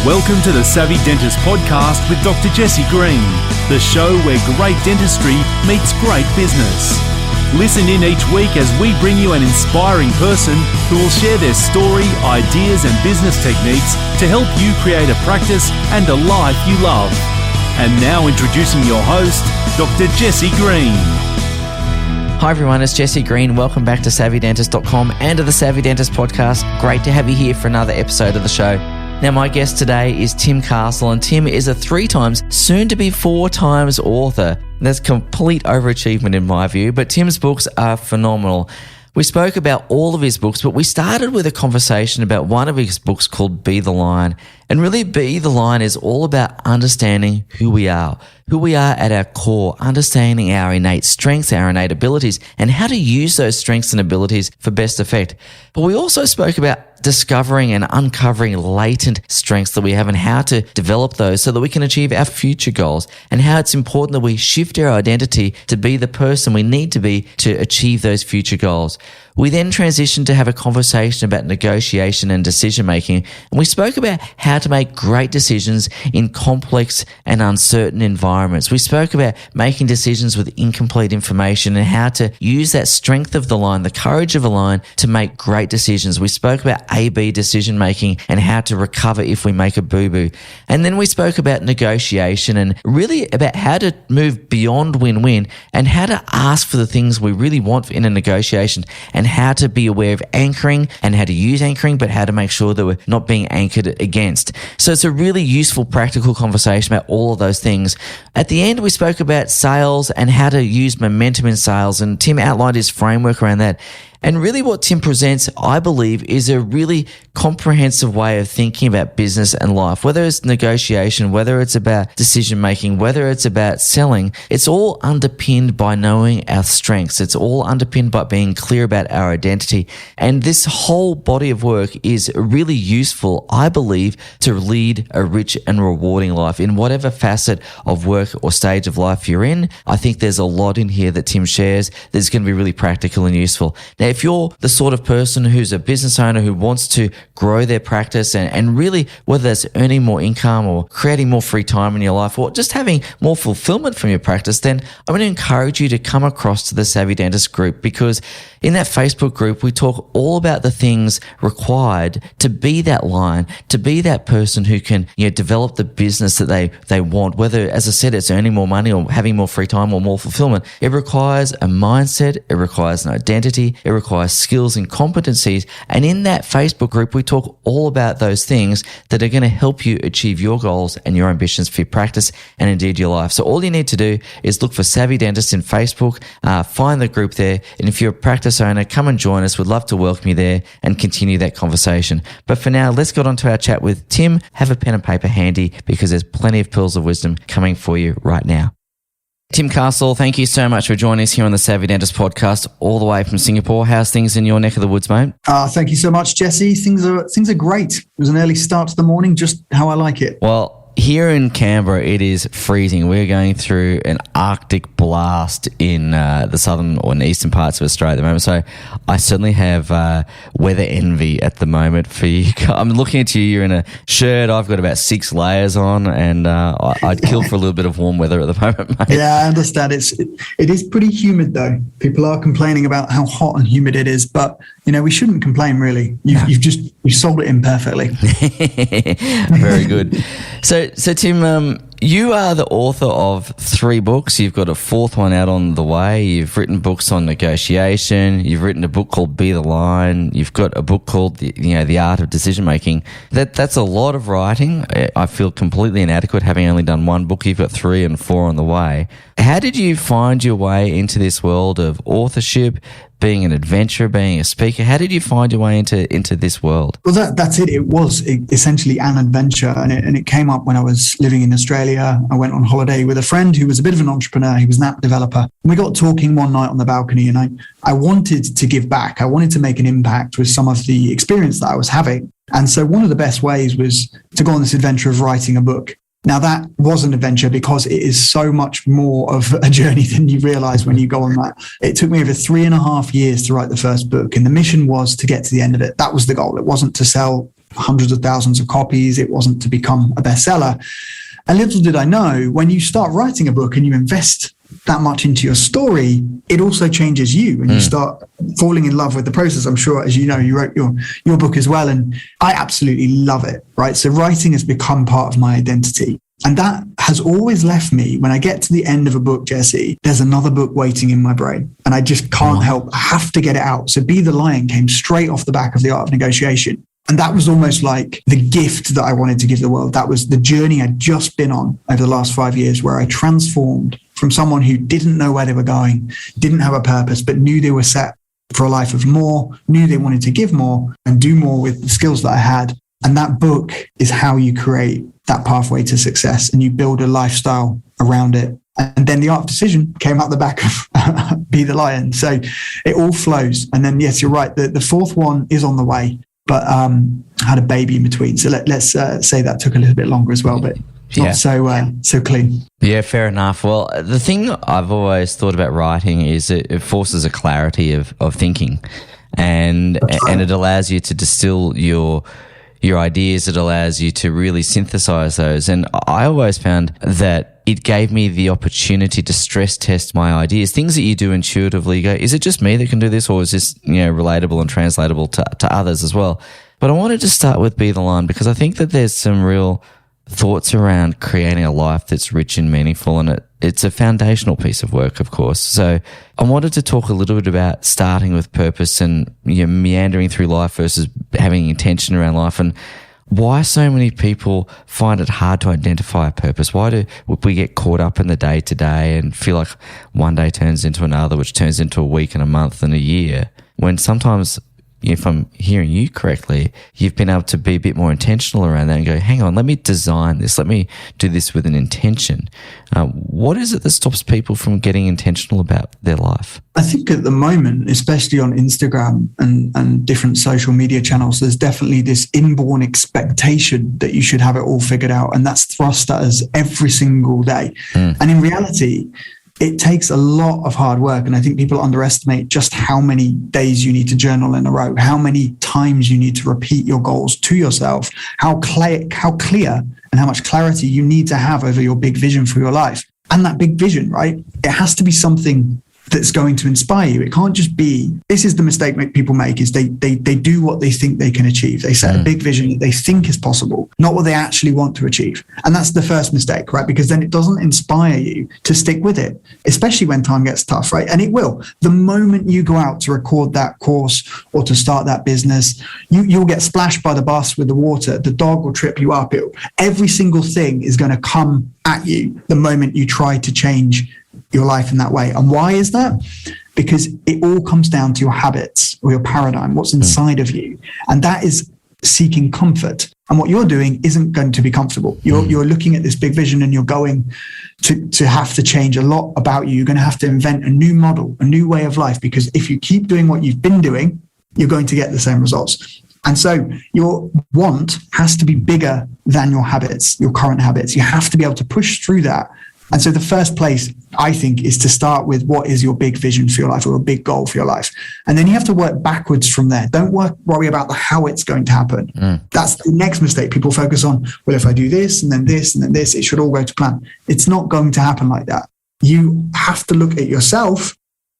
Welcome to the Savvy Dentist podcast with Dr. Jesse Green, the show where great dentistry meets great business. Listen in each week as we bring you an inspiring person who will share their story, ideas and business techniques to help you create a practice and a life you love. And now introducing your host, Dr. Jesse Green. Hi everyone, it's Jesse Green. Welcome back to SavvyDentist.com and to the Savvy Dentist podcast. Great to have you here for another episode of the show. Now, my guest today is Tim Castle, and Tim is a 3 times, soon to be 4 times author. That's complete overachievement in my view, but Tim's books are phenomenal. We spoke about all of his books, but we started with a conversation about one of his books called Be the Lion. And really, Be the Lion is all about understanding who we are at our core, understanding our innate strengths, our innate abilities, and how to use those strengths and abilities for best effect. But we also spoke about discovering and uncovering latent strengths that we have and how to develop those so that we can achieve our future goals, and how it's important that we shift our identity to be the person we need to be to achieve those future goals. We then transitioned to have a conversation about negotiation and decision making, and we spoke about how to make great decisions in complex and uncertain environments. We spoke about making decisions with incomplete information and how to use that strength of the lion, the courage of a lion, to make great decisions. We spoke about A-B decision making and how to recover if we make a boo-boo. And then we spoke about negotiation and really about how to move beyond win-win and how to ask for the things we really want in a negotiation, and how to be aware of anchoring and how to use anchoring, but how to make sure that we're not being anchored against. So it's a really useful, practical conversation about all of those things. At the end, we spoke about sales and how to use momentum in sales, and Tim outlined his framework around that. And really what Tim presents, I believe, is a really comprehensive way of thinking about business and life. Whether it's negotiation, whether it's about decision making, whether it's about selling, it's all underpinned by knowing our strengths. It's all underpinned by being clear about our identity. And this whole body of work is really useful, I believe, to lead a rich and rewarding life in whatever facet of work or stage of life you're in. I think there's a lot in here that Tim shares that's going to be really practical and useful. Now, if you're the sort of person who's a business owner who wants to grow their practice and really, whether that's earning more income or creating more free time in your life or just having more fulfillment from your practice, then I'm going to encourage you to come across to the Savvy Dentist group, because in that Facebook group, we talk all about the things required to be that lion, to be that person who can, develop the business that they want, whether, as I said, it's earning more money or having more free time or more fulfillment. It requires a mindset. It requires an identity. It requires skills and competencies. And in that Facebook group, we talk all about those things that are going to help you achieve your goals and your ambitions for your practice and indeed your life. So all you need to do is look for Savvy Dentist in Facebook, find the group there. And if you're a practice owner, come and join us. We'd love to welcome you there and continue that conversation. But for now, let's get on to our chat with Tim. Have a pen and paper handy, because there's plenty of pearls of wisdom coming for you right now. Tim Castle, thank you so much for joining us here on the Savvy Dentist podcast, all the way from Singapore. How's things in your neck of the woods, mate? Thank you so much, Jesse. Things are great. It was an early start to the morning, just how I like it. Well, here in Canberra, it is freezing. We're going through an Arctic blast in the southern or eastern parts of Australia at the moment. So I certainly have weather envy at the moment for you. I'm looking at you. You're in a shirt. I've got about 6 layers on, and I'd kill for a little bit of warm weather at the moment, mate. Yeah, I understand. It is pretty humid, though. People are complaining about how hot and humid it is, but we shouldn't complain, really. You've sold it in perfectly. Very good. So Tim, you are the author of 3 books. You've got a 4th one out on the way. You've written books on negotiation. You've written a book called Be the Lion. You've got a book called The Art of Decision Making. That's a lot of writing. I feel completely inadequate having only done 1 book. You've got 3 and 4 on the way. How did you find your way into this world of authorship, being an adventurer, being a speaker? How did you find your way into this world? Well, that's it. It was essentially an adventure, and it came up when I was living in Australia. I went on holiday with a friend who was a bit of an entrepreneur. He was an app developer. And we got talking one night on the balcony, and I wanted to give back. I wanted to make an impact with some of the experience that I was having. And so one of the best ways was to go on this adventure of writing a book. Now, that was an adventure because it is so much more of a journey than you realize when you go on that. It took me over 3.5 years to write the first book, and the mission was to get to the end of it. That was the goal. It wasn't to sell hundreds of thousands of copies. It wasn't to become a bestseller. And little did I know, when you start writing a book and you invest that much into your story, it also changes you and you start falling in love with the process. I'm sure, as you know, you wrote your book as well. And I absolutely love it, right? So writing has become part of my identity. And that has always left me, when I get to the end of a book, Jesse, there's another book waiting in my brain. And I just can't help, I have to get it out. So Be the Lion came straight off the back of The Art of Negotiation. And that was almost like the gift that I wanted to give the world. That was the journey I'd just been on over the last 5 years, where I transformed from someone who didn't know where they were going, didn't have a purpose, but knew they were set for a life of more, knew they wanted to give more and do more with the skills that I had. And that book is how you create that pathway to success and you build a lifestyle around it. And then The Art of Decision came out the back of Be the Lion. So it all flows. And then, yes, you're right. The fourth one is on the way. But had a baby in between. So let's say that took a little bit longer as well, but not so clean. Yeah, fair enough. Well, the thing I've always thought about writing is it forces a clarity of thinking, and it allows you to distill your ideas. It allows you to really synthesize those. And I always found that it gave me the opportunity to stress test my ideas, things that you do intuitively. You go, is it just me that can do this, or is this, relatable and translatable to others as well? But I wanted to start with Be the Lion because I think that there's some real thoughts around creating a life that's rich and meaningful, and it's a foundational piece of work, of course. So I wanted to talk a little bit about starting with purpose and meandering through life versus having intention around life, and why so many people find it hard to identify a purpose. Why do we get caught up in the day-to-day and feel like one day turns into another, which turns into a week and a month and a year, when sometimes, if I'm hearing you correctly, you've been able to be a bit more intentional around that and go, hang on, let me design this. Let me do this with an intention. What is it that stops people from getting intentional about their life? I think at the moment, especially on Instagram and different social media channels, there's definitely this inborn expectation that you should have it all figured out. And that's thrust at us every single day. And in reality, it takes a lot of hard work. And I think people underestimate just how many days you need to journal in a row, how many times you need to repeat your goals to yourself, how clear and how much clarity you need to have over your big vision for your life. And that big vision, right? It has to be something that's going to inspire you. It can't just be, this is the mistake people make, is they do what they think they can achieve. They set a big vision that they think is possible, not what they actually want to achieve. And that's the first mistake, right? Because then it doesn't inspire you to stick with it, especially when time gets tough, right? And it will. The moment you go out to record that course or to start that business, you'll get splashed by the bus with the water. The dog will trip you up. Every single thing is going to come at you the moment you try to change your life in that way. And why is that? Because it all comes down to your habits or your paradigm, what's inside of you. And that is seeking comfort. And what you're doing isn't going to be comfortable. You're looking at this big vision and you're going to have to change a lot about you. You're going to have to invent a new model, a new way of life, because if you keep doing what you've been doing, you're going to get the same results. And so your want has to be bigger than your habits, your current habits. You have to be able to push through that. And so the first place, I think, is to start with what is your big vision for your life or a big goal for your life. And then you have to work backwards from there. Don't worry about how it's going to happen. That's the next mistake. People focus on, well, if I do this and then this and then this, it should all go to plan. It's not going to happen like that. You have to look at yourself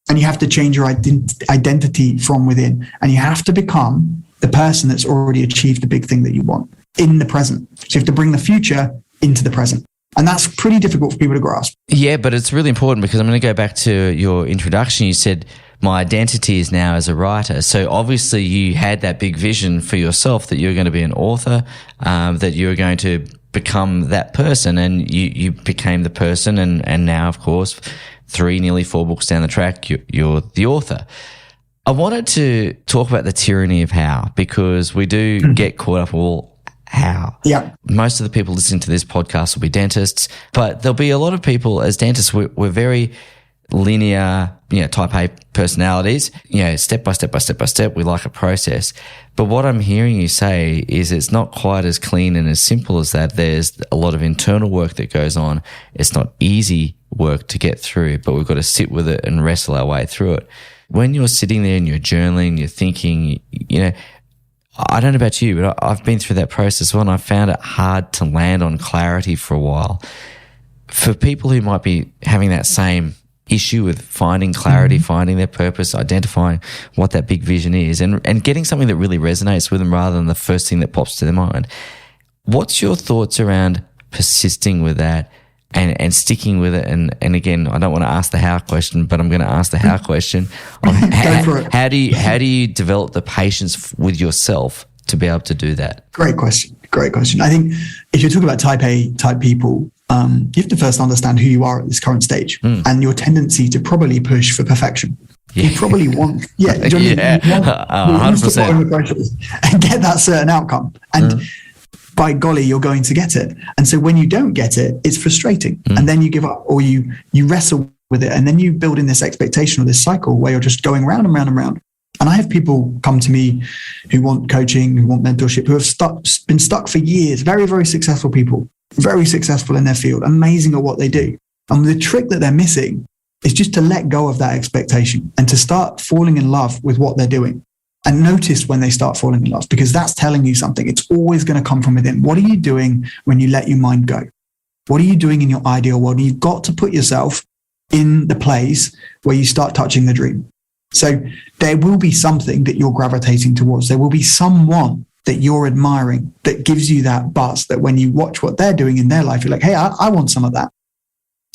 and you have to change your identity from within. And you have to become the person that's already achieved the big thing that you want in the present. So you have to bring the future into the present. And that's pretty difficult for people to grasp. Yeah, but it's really important because I'm going to go back to your introduction. You said, my identity is now as a writer. So obviously you had that big vision for yourself that you were going to be an author, that you were going to become that person, and you became the person. And now, of course, nearly 4 books down the track, you're the author. I wanted to talk about the tyranny of how, because we do get caught up all how. Yeah. Most of the people listening to this podcast will be dentists, but there'll be a lot of people as dentists. We're very linear, type A personalities, step by step by step by step. We like a process. But what I'm hearing you say is it's not quite as clean and as simple as that. There's a lot of internal work that goes on. It's not easy work to get through, but we've got to sit with it and wrestle our way through it. When you're sitting there and you're journaling, you're thinking, I don't know about you, but I've been through that process and I found it hard to land on clarity for a while. For people who might be having that same issue with finding clarity, finding their purpose, identifying what that big vision is, and getting something that really resonates with them rather than the first thing that pops to their mind. What's your thoughts around persisting with that and sticking with it? And again, I don't want to ask the how question, but I'm going to ask the how question. How do you develop the patience with yourself to be able to do that? Great question. I think if you're talking about type A type people, you have to first understand who you are at this current stage and your tendency to probably push for perfection. Yeah. You probably want, do you know what I mean? You want 100%. And get that certain outcome. And by golly, you're going to get it. And so when you don't get it, it's frustrating. And then you give up, or you wrestle with it. And then you build in this expectation or this cycle where you're just going round and round and round. And I have people come to me who want coaching, who want mentorship, who have been stuck for years, very, very successful people, very successful in their field, amazing at what they do. And the trick that they're missing is just to let go of that expectation and to start falling in love with what they're doing. And notice when they start falling in love, because that's telling you something. It's always going to come from within. What are you doing when you let your mind go? What are you doing in your ideal world? You've got to put yourself in the place where you start touching the dream. So there will be something that you're gravitating towards. There will be someone that you're admiring that gives you that buzz, that when you watch what they're doing in their life, you're like, hey, I want some of that.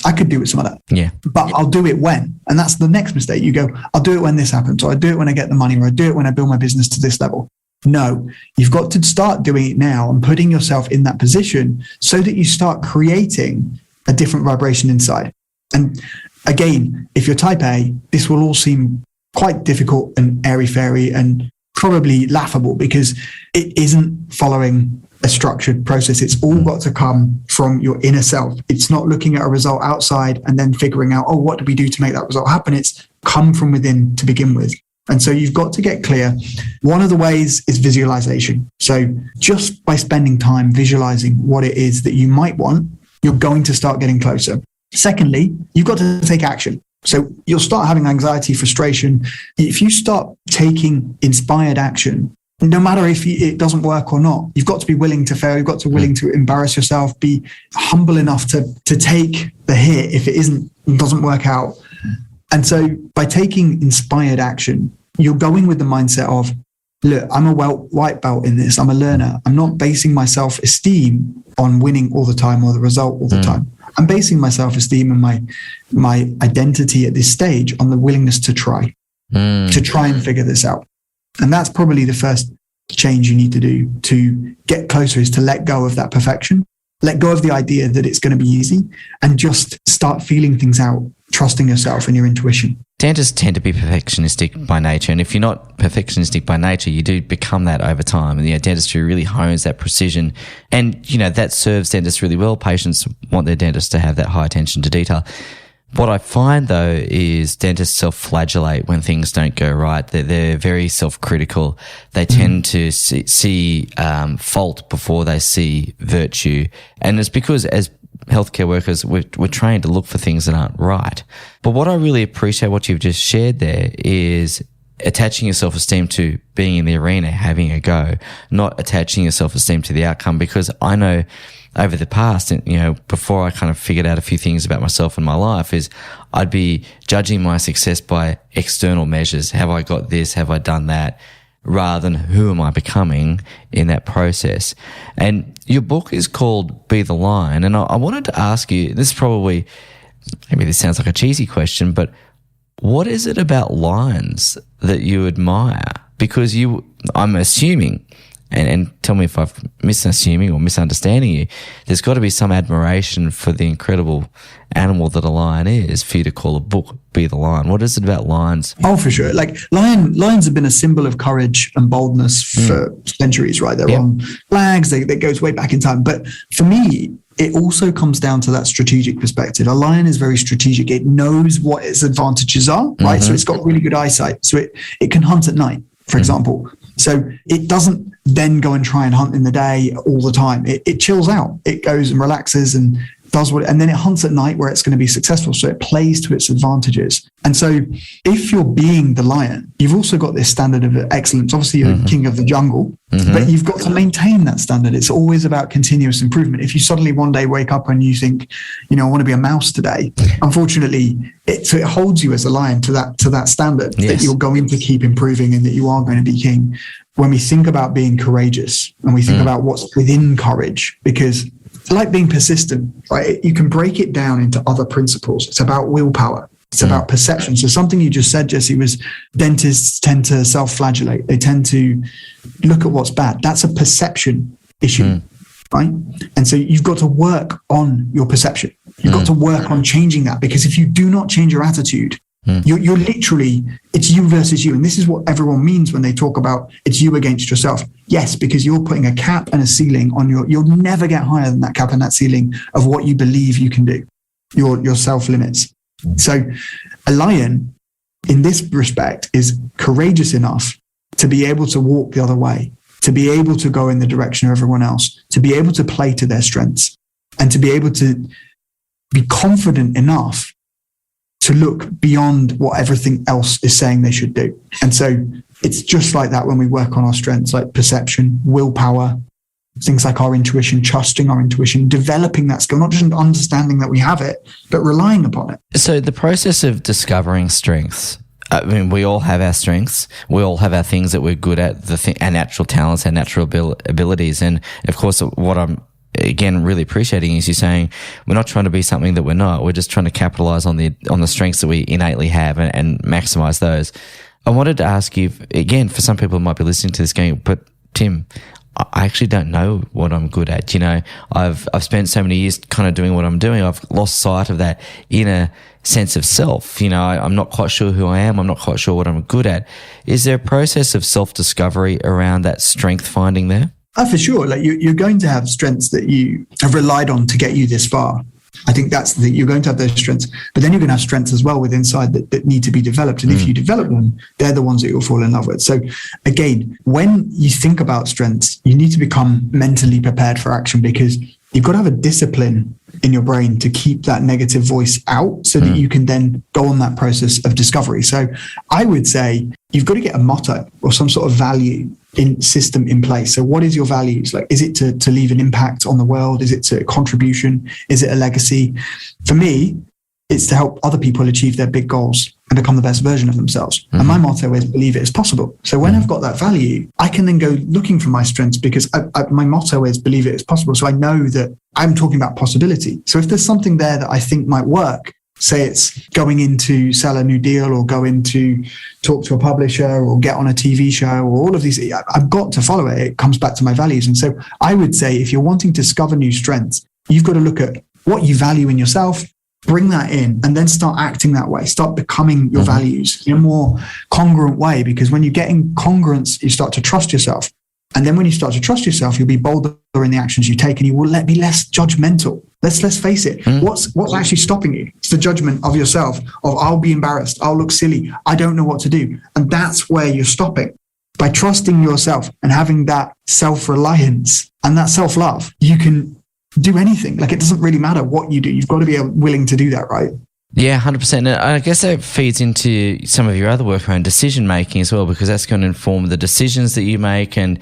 I could do with some of that. Yeah. But I'll do it when. And that's the next mistake. You go, I'll do it when this happens, or I do it when I get the money, or I do it when I build my business to this level. No, you've got to start doing it now and putting yourself in that position so that you start creating a different vibration inside. And again, if you're type A, this will all seem quite difficult and airy-fairy and probably laughable because it isn't following a structured process. It's all got to come from your inner self. It's not looking at a result outside and then figuring out, what do we do to make that result happen? It's come from within to begin with. And so you've got to get clear. One of the ways is visualization. So just by spending time visualizing what it is that you might want, you're going to start getting closer. Secondly, you've got to take action. So you'll start having anxiety, frustration. If you start taking inspired action, no matter if it doesn't work or not, you've got to be willing to fail. You've got to be willing to embarrass yourself, be humble enough to take the hit if it doesn't work out. And so by taking inspired action, you're going with the mindset of, look, I'm a white belt in this. I'm a learner. I'm not basing my self-esteem on winning all the time or the result all the time. I'm basing my self-esteem and my identity at this stage on the willingness to try and figure this out. And that's probably the first change you need to do to get closer, is to let go of that perfection, let go of the idea that it's going to be easy, and just start feeling things out, trusting yourself and your intuition. Dentists tend to be perfectionistic by nature. And if you're not perfectionistic by nature, you do become that over time. And dentistry really hones that precision. And, that serves dentists really well. Patients want their dentist to have that high attention to detail. What I find, though, is dentists self-flagellate when things don't go right. They're very self-critical. They tend to see fault before they see virtue. And it's because as healthcare workers, we're trained to look for things that aren't right. But what I really appreciate what you've just shared there is attaching your self-esteem to being in the arena, having a go, not attaching your self-esteem to the outcome. Because I know over the past, before I kind of figured out a few things about myself and my life, is I'd be judging my success by external measures. Have I got this? Have I done that? Rather than who am I becoming in that process. And your book is called Be the Lion. And I wanted to ask you, maybe this sounds like a cheesy question, but what is it about lions that you admire? Because I'm assuming, and tell me if I'm misassuming or misunderstanding you, there's got to be some admiration for the incredible animal that a lion is for you to call a book Be the Lion. What is it about lions? Oh, for sure. Like lions have been a symbol of courage and boldness for centuries, right? They're on flags, that goes way back in time. But for me, it also comes down to that strategic perspective. A lion is very strategic. It knows what its advantages are, right? So it's got really good eyesight. So it can hunt at night, for example. So it doesn't then go and try and hunt in the day all the time. It chills out. It goes and relaxes and does what, and then it hunts at night where it's going to be successful. So it plays to its advantages. And so if you're being the lion, you've also got this standard of excellence. Obviously, you're king of the jungle, but you've got to maintain that standard. It's always about continuous improvement. If you suddenly one day wake up and you think, I want to be a mouse today, unfortunately, it holds you as a lion to that standard that you're going to keep improving and that you are going to be king. When we think about being courageous and we think about what's within courage, because like being persistent, right? You can break it down into other principles. It's about willpower. It's about perception. So something you just said, Jesse, was dentists tend to self-flagellate. They tend to look at what's bad. That's a perception issue, right? And so you've got to work on your perception. You've got to work on changing that, because if you do not change your attitude, you're literally, it's you versus you. And this is what everyone means when they talk about it's you against yourself. Yes, because you're putting a cap and a ceiling on you'll never get higher than that cap and that ceiling of what you believe you can do, your self-limits. So a lion in this respect is courageous enough to be able to walk the other way, to be able to go in the direction of everyone else, to be able to play to their strengths, and to be able to be confident enough to look beyond what everything else is saying they should do. And so it's just like that when we work on our strengths, like perception, willpower, things like our intuition, trusting our intuition, developing that skill, not just understanding that we have it, but relying upon it. So the process of discovering strengths, I mean, we all have our strengths. We all have our things that we're good at, our natural talents, our natural abilities. And of course, what I'm again really appreciating is you saying we're not trying to be something that we're not. We're just trying to capitalize on the strengths that we innately have and maximize those. I wanted to ask you, again, for some people who might be listening to this going, but Tim, I actually don't know what I'm good at. I've spent so many years kind of doing what I'm doing. I've lost sight of that inner sense of self. I'm not quite sure who I am. I'm not quite sure what I'm good at. Is there a process of self-discovery around that strength finding there? Oh, for sure. Like you're going to have strengths that you have relied on to get you this far. I think that's the, you're going to have those strengths, but then you're going to have strengths as well within inside that need to be developed. And if you develop them, they're the ones that you'll fall in love with. So again, when you think about strengths, you need to become mentally prepared for action, because you've got to have a discipline in your brain to keep that negative voice out so that you can then go on that process of discovery. So I would say you've got to get a motto or some sort of value system in place. So what is your values? Like, is it to leave an impact on the world? Is it to contribution? Is it a legacy? For me, it's to help other people achieve their big goals and become the best version of themselves. And my motto is believe it is possible. So when I've got that value, I can then go looking for my strengths, because my motto is believe it is possible. So I know that I'm talking about possibility. So if there's something there that I think might work, say it's going in to sell a new deal or go in to talk to a publisher or get on a TV show or all of these, I've got to follow it. It comes back to my values. And so I would say if you're wanting to discover new strengths, you've got to look at what you value in yourself, bring that in, and then start acting that way. Start becoming your values in a more congruent way, because when you get in congruence, you start to trust yourself. And then when you start to trust yourself, you'll be bolder in the actions you take, and you will be less judgmental. Let's face it. What's actually stopping you? It's the judgment of yourself, of I'll be embarrassed, I'll look silly, I don't know what to do. And that's where you're stopping. By trusting yourself and having that self-reliance and that self-love, you can do anything. Like, it doesn't really matter what you do. You've got to be willing to do that, right? Yeah, 100%. And I guess that feeds into some of your other work around decision making as well, because that's going to inform the decisions that you make. And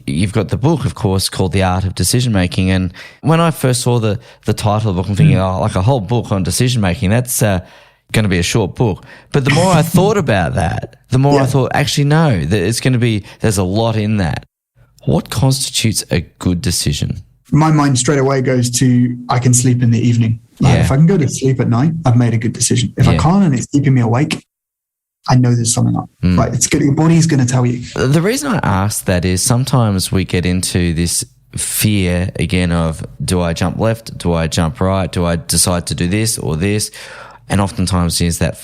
you've got the book, of course, called The Art of Decision Making. And when I first saw the title of the book, I'm thinking, like a whole book on decision making, that's going to be a short book. But the more I thought about that, the more I thought, actually, no, that there's a lot in that. What constitutes a good decision? My mind straight away goes to, I can sleep in the evening. If I can go to sleep at night, I've made a good decision. If I can't and it's keeping me awake, I know there's something up. Right? It's good. Your body's going to tell you. The reason I ask that is sometimes we get into this fear again of, do I jump left? Do I jump right? Do I decide to do this or this? And oftentimes there's that,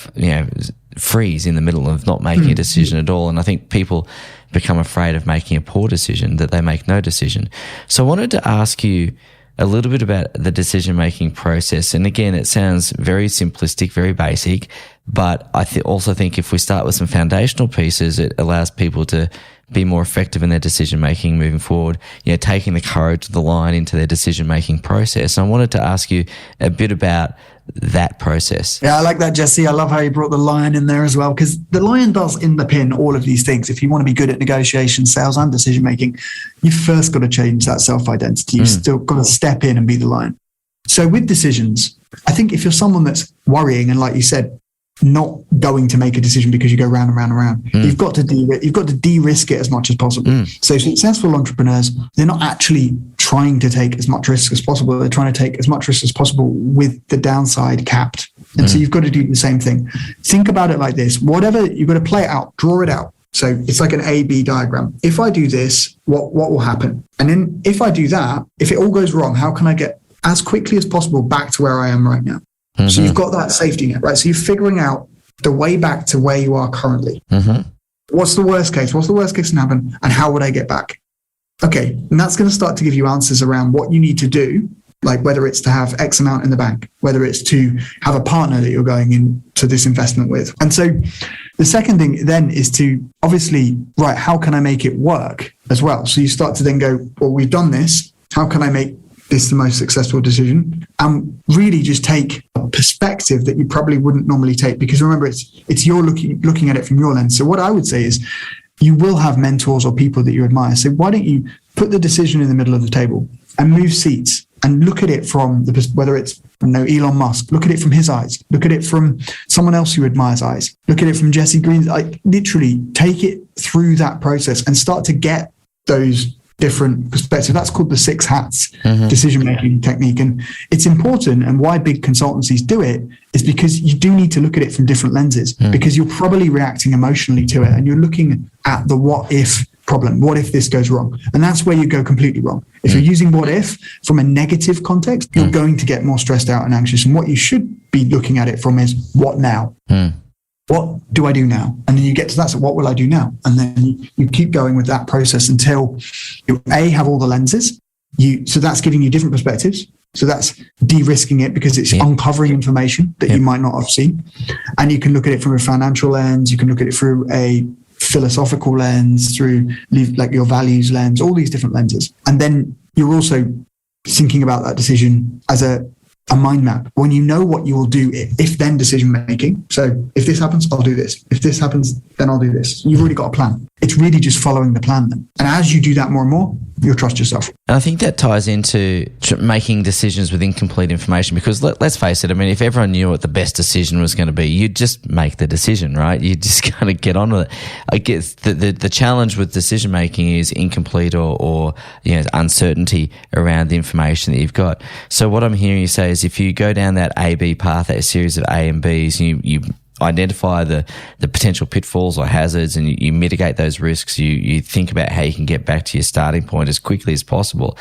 freeze in the middle of not making a decision at all. And I think people become afraid of making a poor decision, that they make no decision. So I wanted to ask you a little bit about the decision-making process. And again, it sounds very simplistic, very basic, but I also think if we start with some foundational pieces, it allows people to be more effective in their decision making moving forward, taking the courage of the lion into their decision making process. And I wanted to ask you a bit about that process. Yeah, I like that, Jesse. I love how you brought the lion in there as well, because the lion does underpin all of these things. If you want to be good at negotiation, sales, and decision making, you've first got to change that self-identity. You've still got to step in and be the lion. So with decisions, I think if you're someone that's worrying and, like you said, not going to make a decision because you go round and round and round, you've got to de-risk it as much as possible. So successful entrepreneurs, they're not actually trying to take as much risk as possible. They're trying to take as much risk as possible with the downside capped. And so you've got to do the same thing. Think about it like this. Whatever, you've got to play it out, draw it out. So it's like an A-B diagram. If I do this, what will happen? And then if I do that, if it all goes wrong, how can I get as quickly as possible back to where I am right now? So you've got that safety net, right? So you're figuring out the way back to where you are currently. What's the worst case? What's the worst case can happen? And how would I get back? Okay. And that's going to start to give you answers around what you need to do, like whether it's to have X amount in the bank, whether it's to have a partner that you're going into this investment with. And so the second thing then is to obviously, right, how can I make it work as well? So you start to then go, well, we've done this. How can I make this the most successful decision? And really just take a perspective that you probably wouldn't normally take, because remember, it's you're looking at it from your lens. So what I would say is you will have mentors or people that you admire. So why don't you put the decision in the middle of the table and move seats and look at it from whether it's Elon Musk, look at it from his eyes, look at it from someone else who admires eyes, look at it from Jesse Green's. Literally take it through that process and start to get those different perspectives. That's called the 6 hats decision-making technique. And it's important, and why big consultancies do it is because you do need to look at it from different lenses, because you're probably reacting emotionally to it and you're looking at the what if problem. What if this goes wrong? And that's where you go completely wrong. If you're using what if from a negative context, you're going to get more stressed out and anxious. And what you should be looking at it from is what now? What do I do now? And then you get to that. So what will I do now? And then you keep going with that process until you have all the lenses. So that's giving you different perspectives. So that's de-risking it because it's uncovering information that you might not have seen. And you can look at it from a financial lens. You can look at it through a philosophical lens, through like your values lens, all these different lenses. And then you're also thinking about that decision as a mind map. When you know what you will do, if then decision making. So if this happens, I'll do this. If this happens, then I'll do this. You've already got a plan. It's really just following the plan then. And as you do that more and more, you'll trust yourself. And I think that ties into making decisions with incomplete information, because let's face it, I mean, if everyone knew what the best decision was going to be, you'd just make the decision, right? You just kind of get on with it. I guess the challenge with decision making is incomplete or uncertainty around the information that you've got. So what I'm hearing you say is if you go down that A-B path, that series of A and Bs, you identify the potential pitfalls or hazards and you mitigate those risks, you think about how you can get back to your starting point as quickly as possible.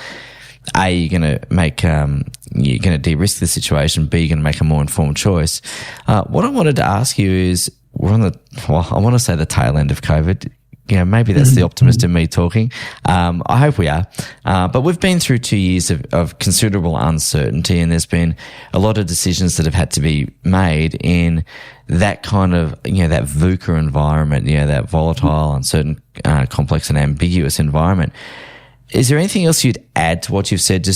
A, you're going to de-risk the situation. B, you're going to make a more informed choice. What I wanted to ask you is, I want to say the tail end of COVID. Maybe that's the optimist in me talking. I hope we are. But we've been through 2 years of considerable uncertainty, and there's been a lot of decisions that have had to be made in that kind of, that VUCA environment, that volatile, uncertain, complex and ambiguous environment. Is there anything else you'd add to what you've said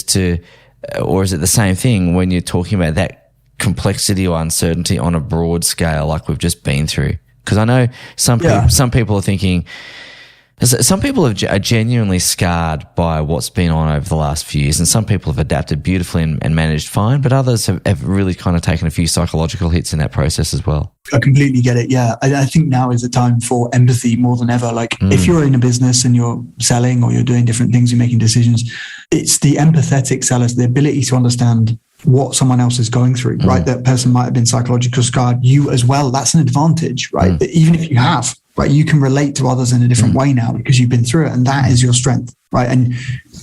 or is it the same thing when you're talking about that complexity or uncertainty on a broad scale like we've just been through? Because I know some people are thinking, some people are genuinely scarred by what's been on over the last few years, and some people have adapted beautifully and managed fine, but others have really kind of taken a few psychological hits in that process as well. I completely get it. Yeah. I think now is the time for empathy more than ever. Like if you're in a business and you're selling or you're doing different things, you're making decisions, it's the empathetic sellers, the ability to understand what someone else is going through, right? That person might have been psychologically scarred, you as well. That's an advantage, right? Even if you have, right, you can relate to others in a different way now because you've been through it, and that is your strength, right? And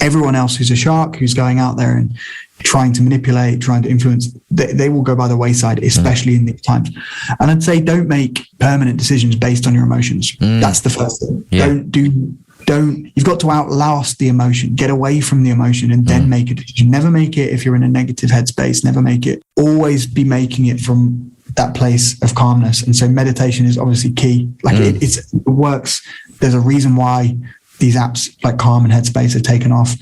everyone else who's a shark, who's going out there and trying to manipulate, trying to influence, they will go by the wayside, especially in these times. And I'd say don't make permanent decisions based on your emotions. That's the first thing. You've got to outlast the emotion, get away from the emotion, and then make a decision. Never make it if you're in a negative headspace, never make it. Always be making it from that place of calmness. And so meditation is obviously key. Like it works. There's a reason why these apps like Calm and Headspace are taken off.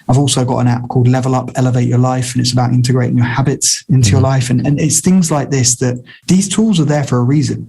I've also got an app called Level Up, Elevate Your Life, and it's about integrating your habits into your life. And it's things like this, that these tools are there for a reason.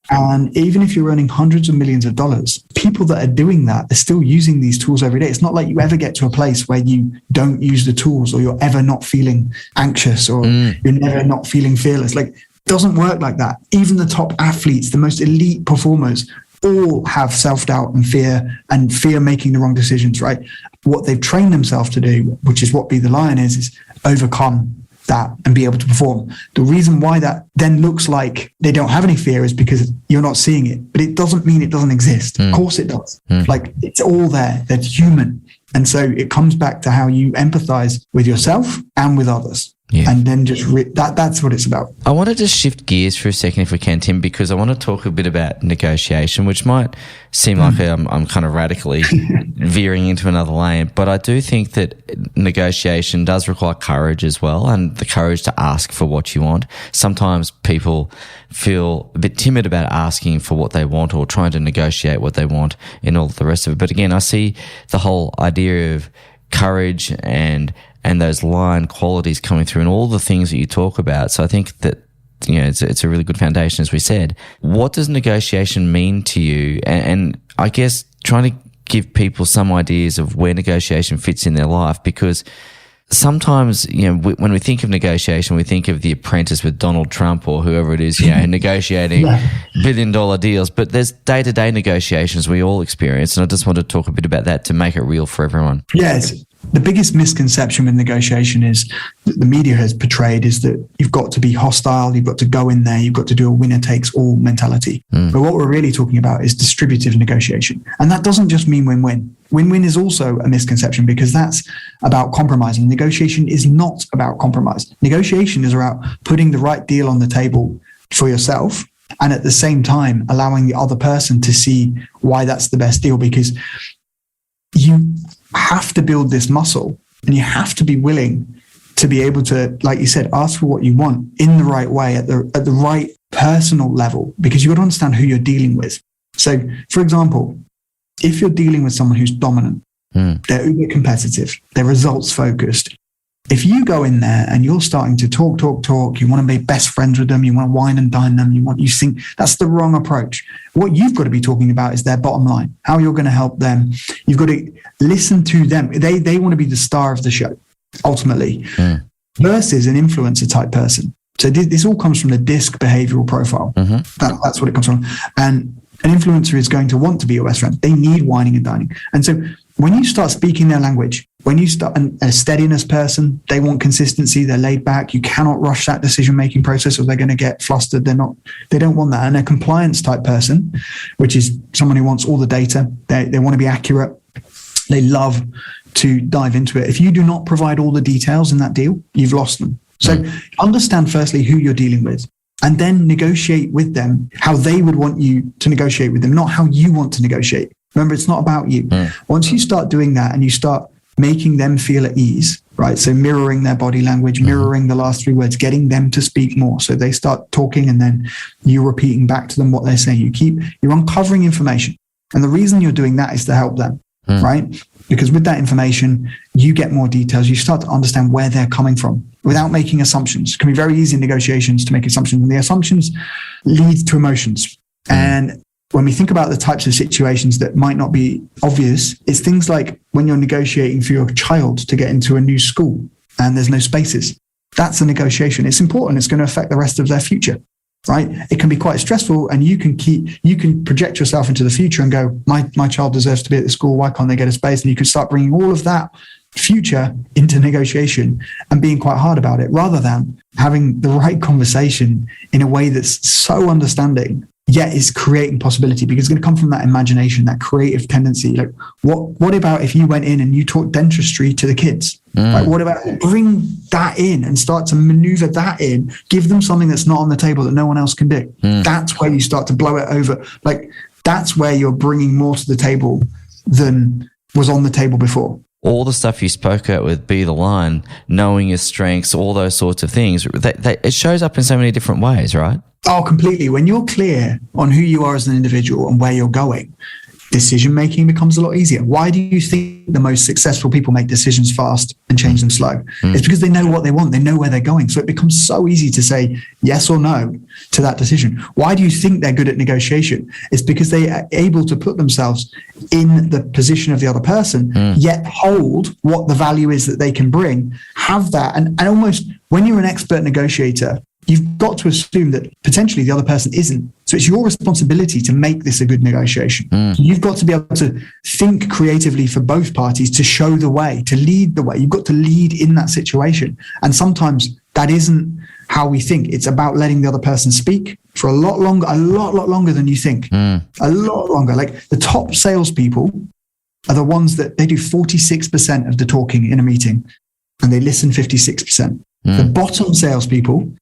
And even if you're earning hundreds of millions of dollars, people that are doing that, they're still using these tools every day. It's not like you ever get to a place where you don't use the tools, or you're ever not feeling anxious, or you're never not feeling fearless. Like, it doesn't work like that. Even the top athletes, the most elite performers, all have self-doubt and fear making the wrong decisions, right? What they've trained themselves to do, which is what Be the Lion is overcome that and be able to perform. The reason why that then looks like they don't have any fear is because you're not seeing it, but it doesn't mean it doesn't exist. Of course it does. Like, it's all there. That's human. And so it comes back to how you empathize with yourself and with others. Yeah. And then just that's what it's about. I wanted to shift gears for a second, if we can, Tim, because I want to talk a bit about negotiation, which might seem like I'm kind of radically veering into another lane. But I do think that negotiation does require courage as well, and the courage to ask for what you want. Sometimes people feel a bit timid about asking for what they want or trying to negotiate what they want in all the rest of it. But again, I see the whole idea of courage and those lion qualities coming through and all the things that you talk about. So I think that, you know, it's a really good foundation, as we said. What does negotiation mean to you? And I guess trying to give people some ideas of where negotiation fits in their life, because sometimes, you know, when we think of negotiation, we think of The Apprentice with Donald Trump or whoever it is, you know, negotiating $1 billion deals. But there's day-to-day negotiations we all experience, and I just want to talk a bit about that to make it real for everyone. Yes. The biggest misconception with negotiation is that the media has portrayed is that you've got to be hostile, you've got to go in there, you've got to do a winner takes all mentality. But what we're really talking about is distributive negotiation. And that doesn't just mean win-win. Win-win is also a misconception, because that's about compromising. Negotiation is not about compromise. Negotiation is about putting the right deal on the table for yourself, and at the same time allowing the other person to see why that's the best deal, because you have to build this muscle, and you have to be willing to be able to, like you said, ask for what you want in the right way, at the right personal level, because you've got to understand who you're dealing with. So, for example, if you're dealing with someone who's dominant, they're uber competitive, they're results focused. If you go in there and you're starting to talk, you want to be best friends with them, you want to wine and dine them, you think that's the wrong approach. What you've got to be talking about is their bottom line, how you're going to help them. You've got to listen to them. They want to be the star of the show, ultimately, versus an influencer type person. So this all comes from the DISC behavioral profile. That's what it comes from. And an influencer is going to want to be your best friend. They need wining and dining. And so when you start speaking their language, when you start a steadiness person, they want consistency, they're laid back. You cannot rush that decision-making process or they're going to get flustered. They don't want that. And a compliance type person, which is someone who wants all the data, they want to be accurate. They love to dive into it. If you do not provide all the details in that deal, you've lost them. So understand firstly who you're dealing with, and then negotiate with them how they would want you to negotiate with them, not how you want to negotiate. Remember, it's not about you. Once you start doing that and you start making them feel at ease, right? So mirroring their body language, mirroring the last 3 words, getting them to speak more. So they start talking and then you're repeating back to them what they're saying. You're uncovering information. And the reason you're doing that is to help them, right? Because with that information, you get more details. You start to understand where they're coming from without making assumptions. It can be very easy in negotiations to make assumptions, and the assumptions lead to emotions. And when we think about the types of situations that might not be obvious, it's things like when you're negotiating for your child to get into a new school and there's no spaces. That's a negotiation. It's important. It's going to affect the rest of their future, right? It can be quite stressful, and you can project yourself into the future and go, my child deserves to be at the school. Why can't they get a space? And you can start bringing all of that future into negotiation and being quite hard about it, rather than having the right conversation in a way that's so understanding, yet is creating possibility, because it's going to come from that imagination, that creative tendency. Like, what about if you went in and you taught dentistry to the kids? Like, what about bring that in and start to maneuver that in, give them something that's not on the table that no one else can do. That's where you start to blow it over. Like, that's where you're bringing more to the table than was on the table before. all the stuff you spoke about with Be the Line, knowing your strengths, all those sorts of things, it shows up in so many different ways, right? Oh, completely. When you're clear on who you are as an individual and where you're going, decision-making becomes a lot easier. Why do you think the most successful people make decisions fast and change them slow? It's because they know what they want. They know where they're going. So it becomes so easy to say yes or no to that decision. Why do you think they're good at negotiation? It's because they are able to put themselves in the position of the other person, yet hold what the value is that they can bring, have that. And almost when you're an expert negotiator, you've got to assume that potentially the other person isn't. So it's your responsibility to make this a good negotiation. You've got to be able to think creatively for both parties, to show the way, to lead the way. You've got to lead in that situation. And sometimes that isn't how we think. It's about letting the other person speak for a lot longer than you think. A lot longer. Like the top salespeople are the ones that they do 46% of the talking in a meeting and they listen 56%. The bottom salespeople,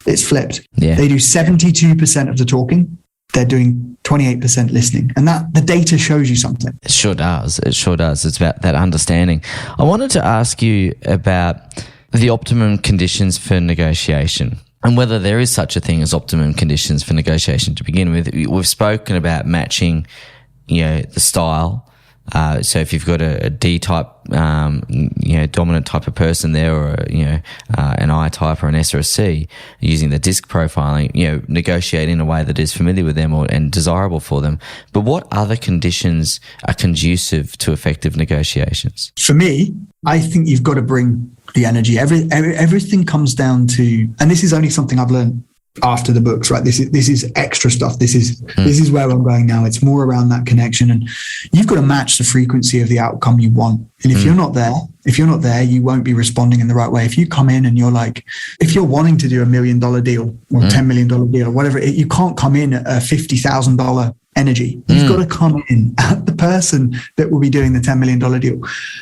it's flipped. Yeah. They do 72% of the talking. They're doing 28% listening. And that the data shows you something. It sure does. It's about that understanding. I wanted to ask you about the optimum conditions for negotiation and whether there is such a thing as optimum conditions for negotiation to begin with. We've spoken about matching, the style. So if you've got a D type, dominant type of person there, or an I type or an S or a C, using the disc profiling, negotiate in a way that is familiar with them and desirable for them. But what other conditions are conducive to effective negotiations? For me, I think you've got to bring the energy. Everything comes down to, and this is only something I've learned after the books, right? This is extra stuff. This is where I'm going now. It's more around that connection, and you've got to match the frequency of the outcome you want. And if you're not there, you won't be responding in the right way. If you come in and you're like, if you're wanting to do $1 million deal or $10 million deal or whatever, you can't come in at a $50,000 energy. You've got to come in at the person that will be doing the $10 million deal.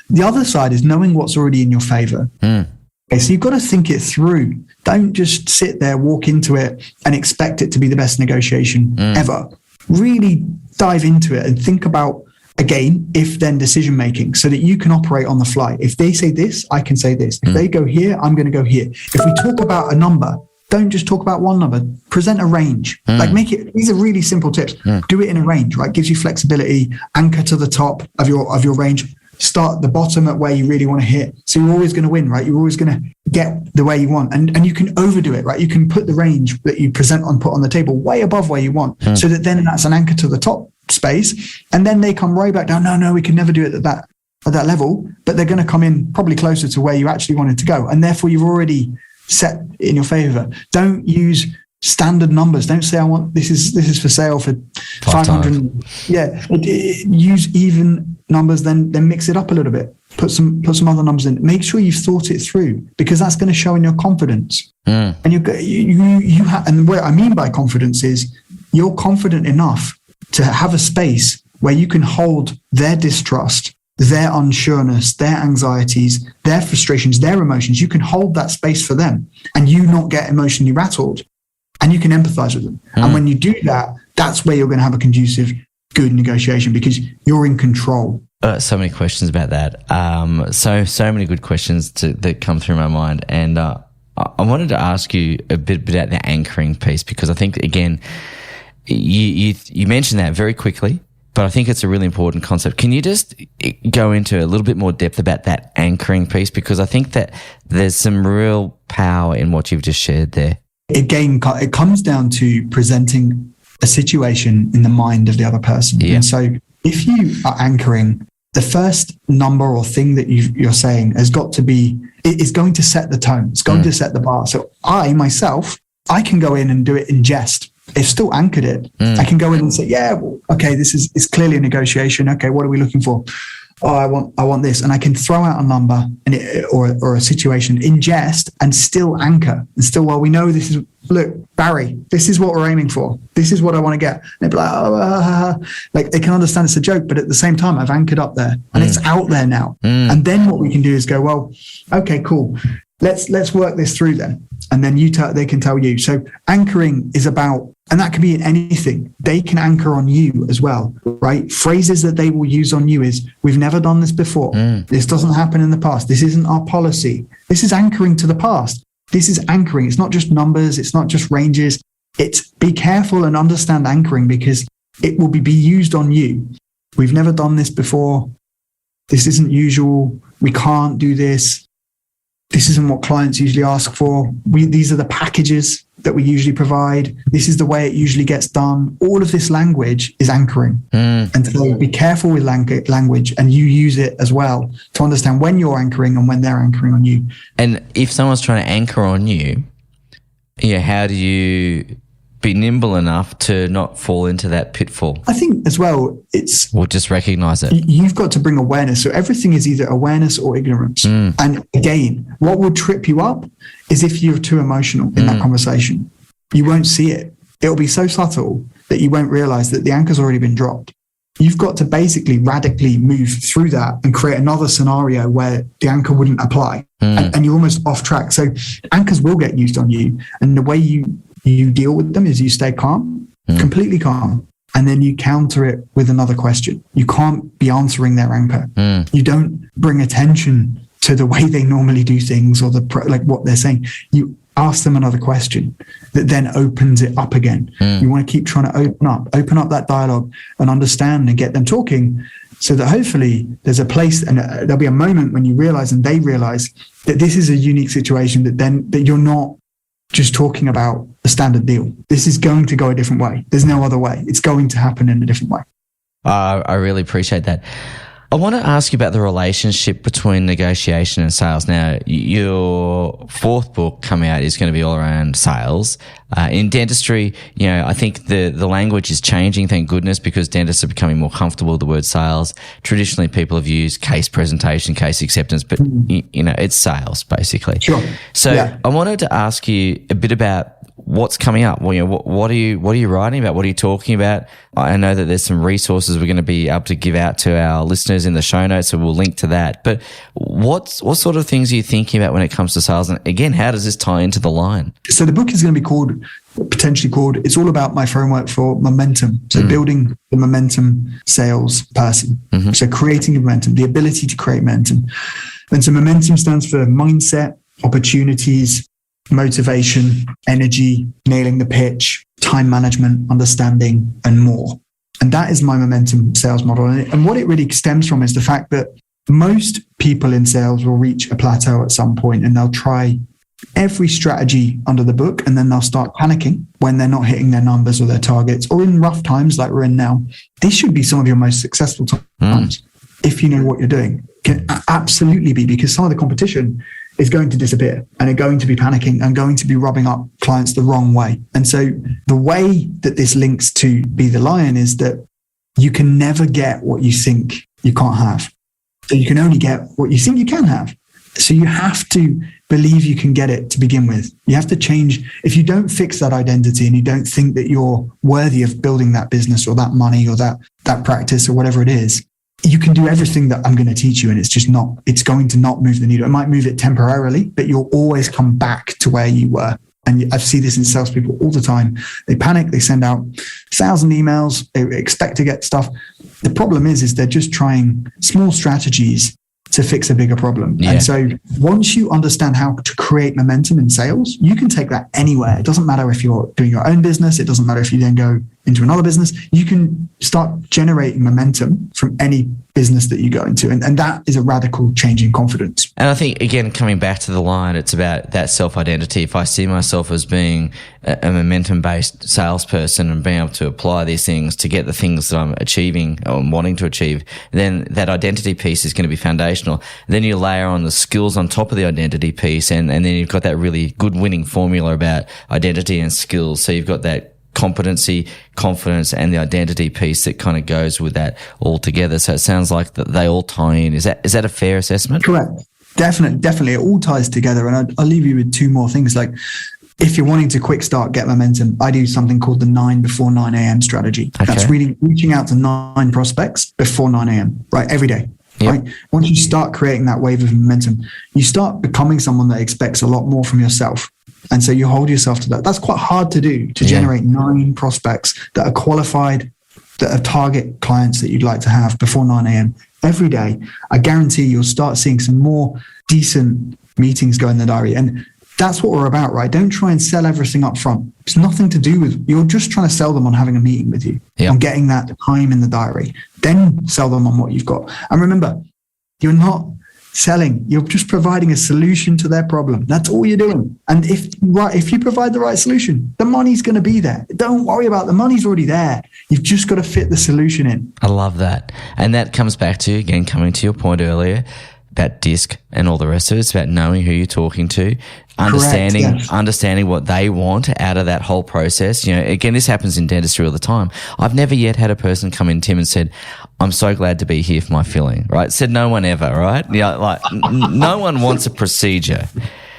The other side is knowing what's already in your favor. Okay, so you've got to think it through. Don't just sit there, walk into it and expect it to be the best negotiation ever. Really dive into it and think about, again, if-then decision-making so that you can operate on the fly. If they say this, I can say this. If they go here, I'm going to go here. If we talk about a number, don't just talk about one number. Present a range. Like make it, these are really simple tips. Do it in a range, right? Gives you flexibility. Anchor to the top of your range. Start the bottom at where you really want to hit. So you're always going to win, right? You're always going to get the way you want. And you can overdo it, right? You can put the range that you put on the table way above where you want. So that then that's an anchor to the top space. And then they come right back down. No, we can never do it at that level. But they're going to come in probably closer to where you actually wanted to go. And therefore you've already set in your favor. Don't use standard numbers. Don't say, I want, this is for sale for 500. Yeah. Use even numbers, then mix it up a little bit. Put some other numbers in. Make sure you've thought it through, because that's going to show in your confidence. And and what I mean by confidence is you're confident enough to have a space where you can hold their distrust, their unsureness, their anxieties, their frustrations, their emotions. You can hold that space for them and you not get emotionally rattled, and you can empathize with them. And when you do that, that's where you're going to have a conducive, good negotiation, because you're in control. So many questions about that. So many good questions that come through my mind. And I wanted to ask you a bit about the anchoring piece, because I think, again, you mentioned that very quickly, but I think it's a really important concept. Can you just go into a little bit more depth about that anchoring piece? Because I think that there's some real power in what you've just shared there. Again, it comes down to presenting a situation in the mind of the other person. Yeah. And so if you are anchoring, the first number or thing that you're saying has got to be, it's going to set the tone. It's going to set the bar. So I can go in and do it in jest. If still anchored it, I can go in and say, yeah, well, okay, it's clearly a negotiation. Okay, what are we looking for? Oh, I want this. And I can throw out a number or a situation in jest and still anchor. And still, well, we know this is, look, Barry, this is what we're aiming for. This is what I want to get. And they'd be like, like they can understand it's a joke, but at the same time, I've anchored up there and it's out there now. And then what we can do is go, well, okay, cool. Let's work this through then. and then they can tell you. So anchoring is about, and that can be in anything. They can anchor on you as well, right? Phrases that they will use on you is, we've never done this before. This doesn't happen in the past. This isn't our policy. This is anchoring to the past. This is anchoring. It's not just numbers. It's not just ranges. It's be careful and understand anchoring, because it will be used on you. We've never done this before. This isn't usual. We can't do this. This isn't what clients usually ask for. These are the packages that we usually provide. This is the way it usually gets done. All of this language is anchoring. And so be careful with language, and you use it as well to understand when you're anchoring and when they're anchoring on you. And if someone's trying to anchor on you, how do you be nimble enough to not fall into that pitfall? I think as well, or just recognize it. You've got to bring awareness. So everything is either awareness or ignorance. And again, what will trip you up is if you're too emotional in that conversation. You won't see it. It'll be so subtle that you won't realize that the anchor's already been dropped. You've got to basically radically move through that and create another scenario where the anchor wouldn't apply. And you're almost off track. So anchors will get used on you. And the way you deal with them is you stay calm, completely calm, and then you counter it with another question. You can't be answering their anchor. You don't bring attention to the way they normally do things or like what they're saying. You ask them another question that then opens it up again. You want to keep trying to open up that dialogue and understand and get them talking, so that hopefully there's a place and there'll be a moment when you realize and they realize that this is a unique situation, that you're not just talking about a standard deal. This is going to go a different way. There's no other way. It's going to happen in a different way. I really appreciate that. I want to ask you about the relationship between negotiation and sales. Now, your fourth book coming out is going to be all around sales. In dentistry, I think the language is changing, thank goodness, because dentists are becoming more comfortable with the word sales. Traditionally, people have used case presentation, case acceptance, but it's sales basically. Sure. So I wanted to ask you a bit about what's coming up. Well, what are you writing about? What are you talking about? I know that there's some resources we're going to be able to give out to our listeners in the show notes, so we'll link to that. But what sort of things are you thinking about when it comes to sales? And again, how does this tie into the line? So the book is going to be potentially called, it's all about my framework for momentum. So building the momentum sales person. So creating momentum, the ability to create momentum. And so momentum stands for mindset, opportunities, motivation, energy, nailing the pitch, time management, understanding, and more. And that is my momentum sales model. And what it really stems from is the fact that most people in sales will reach a plateau at some point, and they'll try every strategy under the book, and then they'll start panicking when they're not hitting their numbers or their targets, or in rough times like we're in now. This should be some of your most successful times if you know what you're doing. Can absolutely be, because some of the competition is going to disappear, and they're going to be panicking and going to be rubbing up clients the wrong way. And so the way that this links to Be the Lion is that you can never get what you think you can't have. So you can only get what you think you can have. So you have to believe you can get it to begin with. You have to change. If you don't fix that identity and you don't think that you're worthy of building that business or that money or that practice or whatever it is, you can do everything that I'm going to teach you, and it's going to not move the needle. It might move it temporarily, but you'll always come back to where you were. And I see this in salespeople all the time. They panic, they send out 1,000 emails, they expect to get stuff. The problem is they're just trying small strategies to fix a bigger problem. Yeah. And so once you understand how to create momentum in sales, you can take that anywhere. It doesn't matter if you're doing your own business. It doesn't matter if you then go into another business. You can start generating momentum from any business that you go into. And that is a radical change in confidence. And I think, again, coming back to the line, it's about that self-identity. If I see myself as being a momentum-based salesperson and being able to apply these things to get the things that I'm achieving or I'm wanting to achieve, then that identity piece is going to be foundational. Then you layer on the skills on top of the identity piece, and then you've got that really good winning formula about identity and skills. So you've got that competency, confidence, and the identity piece that kind of goes with that all together. So it sounds like that they all tie in. Is that a fair assessment? Correct. Definitely. It all ties together. And I'll leave you with two more things. Like, if you're wanting to quick start, get momentum, I do something called the 9 before 9 a.m. strategy. Okay. That's really reaching out to 9 prospects before 9 a.m., right? Every day. Yep. Right? Once you start creating that wave of momentum, you start becoming someone that expects a lot more from yourself. And so you hold yourself to that. That's quite hard to do, to generate 9 prospects that are qualified, that are target clients that you'd like to have before 9 a.m. every day. I guarantee you'll start seeing some more decent meetings go in the diary. And that's what we're about, right? Don't try and sell everything up front. It's nothing to do with, you're just trying to sell them on having a meeting with you, on getting that time in the diary. Then sell them on what you've got. And remember, you're not selling, you're just providing a solution to their problem. That's all you're doing. And if you provide the right solution, the money's going to be there. Don't worry about the money's already there. You've just got to fit the solution in. I love that. And that comes back to, again, coming to your point earlier about DISC and all the rest of it. It's about knowing who you're talking to, understanding what they want out of that whole process. You know, again, this happens in dentistry all the time. I've never yet had a person come in, Tim, and said, I'm so glad to be here for my filling, right? Said no one ever, right? Yeah, like no one wants a procedure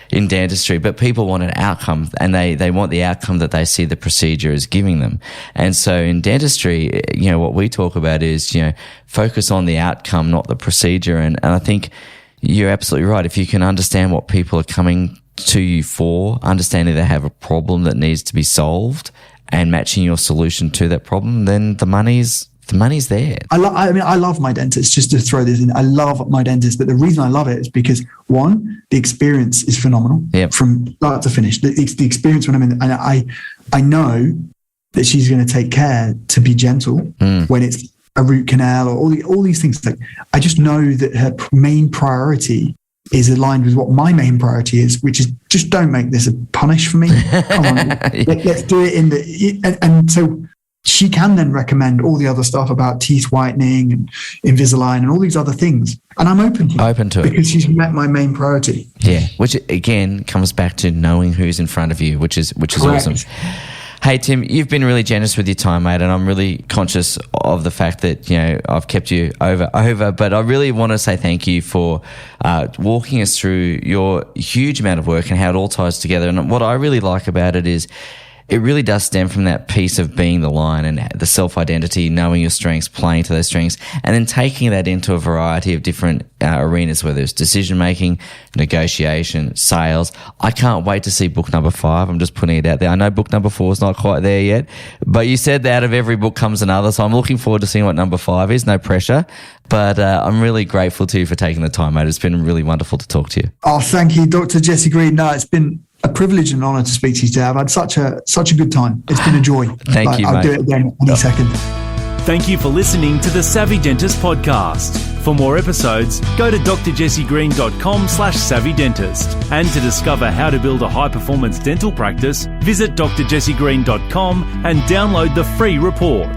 in dentistry, but people want an outcome, and they want the outcome that they see the procedure is giving them. And so in dentistry, you know, what we talk about is, you know, focus on the outcome, not the procedure. And I think you're absolutely right. If you can understand what people are coming to you for, understanding they have a problem that needs to be solved and matching your solution to that problem, then the money's there. I love my dentist, just to throw this in. I love my dentist, but the reason I love it is because, one, the experience is phenomenal from start to finish. The experience when I'm in, and I know that she's going to take care to be gentle when it's a root canal or all these things. Like, I just know that her main priority is aligned with what my main priority is, which is just don't make this a punish for me. Come on, let's do it and so she can then recommend all the other stuff about teeth whitening and Invisalign and all these other things. And I'm open to it. Because she's met my main priority. Yeah, which again comes back to knowing who's in front of you, which is Correct. Awesome. Hey, Tim, you've been really generous with your time, mate, and I'm really conscious of the fact that, you know, I've kept you over, but I really want to say thank you for walking us through your huge amount of work and how it all ties together. And what I really like about it is it really does stem from that piece of being the lion and the self-identity, knowing your strengths, playing to those strengths, and then taking that into a variety of different arenas, whether it's decision-making, negotiation, sales. I can't wait to see book number 5. I'm just putting it out there. I know book number 4 is not quite there yet, but you said that out of every book comes another, so I'm looking forward to seeing what number 5 is. No pressure, but I'm really grateful to you for taking the time, mate. It's been really wonderful to talk to you. Oh, thank you, Dr. Jesse Green. No, it's been a privilege and honor to speak to you today. I've had such a good time. It's been a joy. Thank you, I'll mate. do it again any second. Thank you for listening to the Savvy Dentist podcast. For more episodes, go to drjessegreen.com/savvydentist. And to discover how to build a high-performance dental practice, visit drjessegreen.com and download the free report.